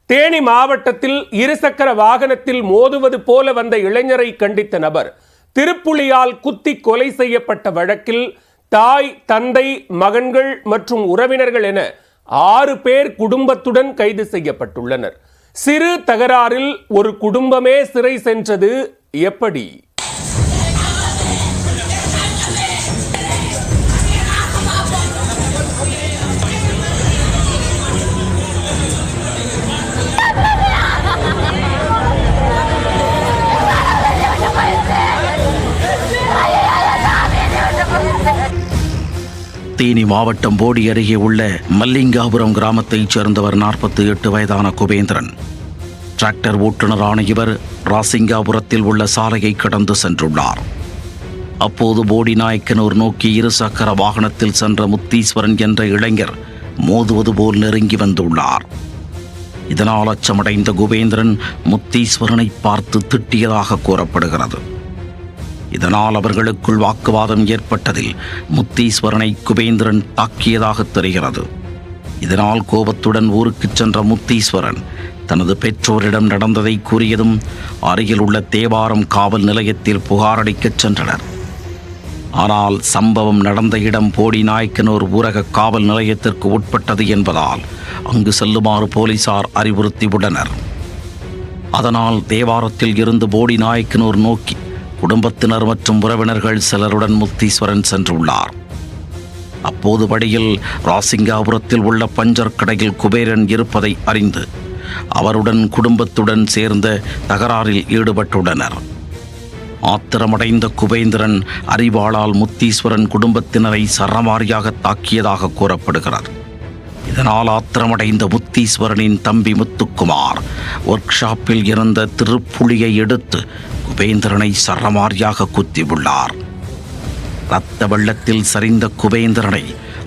தேனி மாவட்டத்தில் இருசக்கர வாகனத்தில் மோதுவது போல வந்த இளைஞரை கண்டித்த நபர் திருப்புலியால் குத்தி கொலை செய்யப்பட்ட வழக்கில் தாய், தந்தை, மகன்கள் மற்றும் உறவினர்கள் என 6 பேர் குடும்பத்துடன் கைது செய்யப்பட்டுள்ளனர். சிறு தகராறில் ஒரு குடும்பமே சிறை சென்றது எப்படி? தேனி மாவட்டம் போடி அருகே உள்ள மல்லிங்காபுரம் கிராமத்தைச் சேர்ந்தவர் 48 வயதான குபேந்திரன். டிராக்டர் ஓட்டுநரான இவர் ராசிங்காபுரத்தில் உள்ள சாலையை கடந்து சென்றுள்ளார். அப்போது போடி நாயக்கனூர் நோக்கி இருசக்கர வாகனத்தில் சென்ற முத்தீஸ்வரன் என்ற இளைஞர் மோதுவது போல் நெருங்கி வந்துள்ளார். இதனால் அச்சமடைந்த குபேந்திரன் முத்தீஸ்வரனை பார்த்து திட்டியதாக கூறப்படுகிறது. இதனால் அவர்களுக்குள் வாக்குவாதம் ஏற்பட்டதில் முத்தீஸ்வரனை குபேந்திரன் தாக்கியதாக தெரிகிறது. இதனால் கோபத்துடன் ஊருக்கு சென்ற முத்தீஸ்வரன் தனது பெற்றோரிடம் நடந்ததை கூறியதும் அருகில் உள்ள தேவாரம் காவல் நிலையத்தில் புகாரளிக்கச் சென்றனர். ஆனால் சம்பவம் நடந்த இடம் போடி நாயக்கனூர் ஊரக காவல் நிலையத்திற்கு உட்பட்டது என்பதால் அங்கு செல்லுமாறு போலீசார் அறிவுறுத்தியுள்ளனர். அதனால் தேவாரத்தில் இருந்து போடி நாயக்கனூர் நோக்கி குடும்பத்தினர் மற்றும் உறவினர்கள் சிலருடன் முத்தீஸ்வரன் சென்றுள்ளார். அப்போது வழியில் ராசிங்காபுரத்தில் உள்ள பஞ்சர் கடையில் குபேரன் இருப்பதை அறிந்து அவருடன் குடும்பத்துடன் சேர்ந்த தகராறில் ஈடுபட்டுள்ளனர். ஆத்திரமடைந்த குபேந்திரன் அரிவாளால் முத்தீஸ்வரன் குடும்பத்தினரை சரமாரியாக தாக்கியதாக கூறப்படுகிறது. இதனால் ஆத்திரமடைந்த முத்தீஸ்வரனின் தம்பி முத்துக்குமார் ஒர்க் ஷாப்பில் இருந்த திருப்புலியை எடுத்து குபேந்திரனை சரமாரியாக குத்தியுள்ளார். இரத்த வெள்ளத்தில் சரிந்த குபேந்திரனை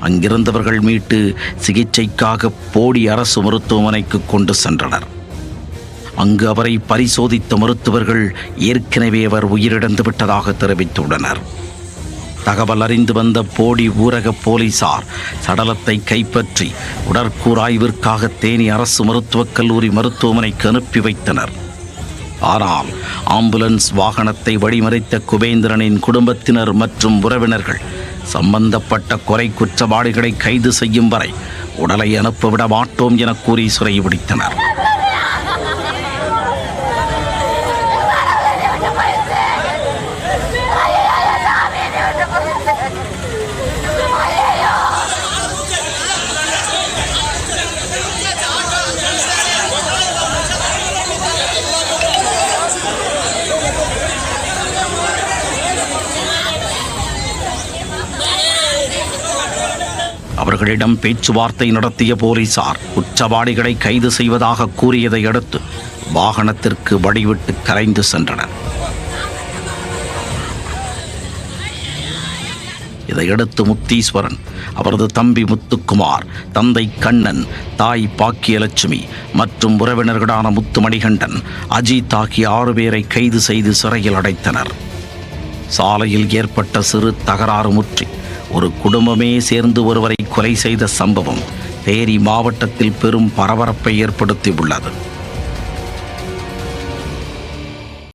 அங்கிருந்தவர்கள் மீட்டு சிகிச்சைக்காக போடி அரசு மருத்துவமனைக்கு கொண்டு சென்றனர். அங்கு அவரை பரிசோதித்த மருத்துவர்கள் ஏற்கனவே அவர் உயிரிழந்து விட்டதாக தெரிவித்துள்ளனர். தகவல் அறிந்து வந்த போடி ஊரக போலீசார் சடலத்தை கைப்பற்றி உடற்கூறாய்விற்காக தேனி அரசு மருத்துவக் கல்லூரி மருத்துவமனைக்கு அனுப்பி வைத்தனர். ஆனால் ஆம்புலன்ஸ் வாகனத்தை வழிமறித்த குபேந்திரனின் குடும்பத்தினர் மற்றும் உறவினர்கள் சம்பந்தப்பட்ட கொலை குற்றவாளிகளை கைது செய்யும் வரை உடலை அனுப்பவிட மாட்டோம் என கூறி சிறை பிடித்தனர். அவர்களிடம் பேச்சுவார்த்தை நடத்திய போலீசார் குற்றவாளிகளை கைது செய்வதாக கூறியதை அடுத்து வாகனத்திற்கு வழிவிட்டு கரைந்து சென்றனர். இதையடுத்து முத்தீஸ்வரன், அவரது தம்பி முத்துக்குமார், தந்தை கண்ணன், தாய் பாக்கியலட்சுமி மற்றும் உறவினர்களான முத்துமணிகண்டன், அஜித் ஆகிய 6 பேரை கைது செய்து சிறையில் அடைத்தனர். சாலையில் ஏற்பட்ட சிறு தகராறு முற்றி ஒரு குடும்பமே சேர்ந்து ஒருவரை கொலை செய்த சம்பவம் தேனி மாவட்டத்தில் பெரும் பரபரப்பை ஏற்படுத்தியுள்ளது.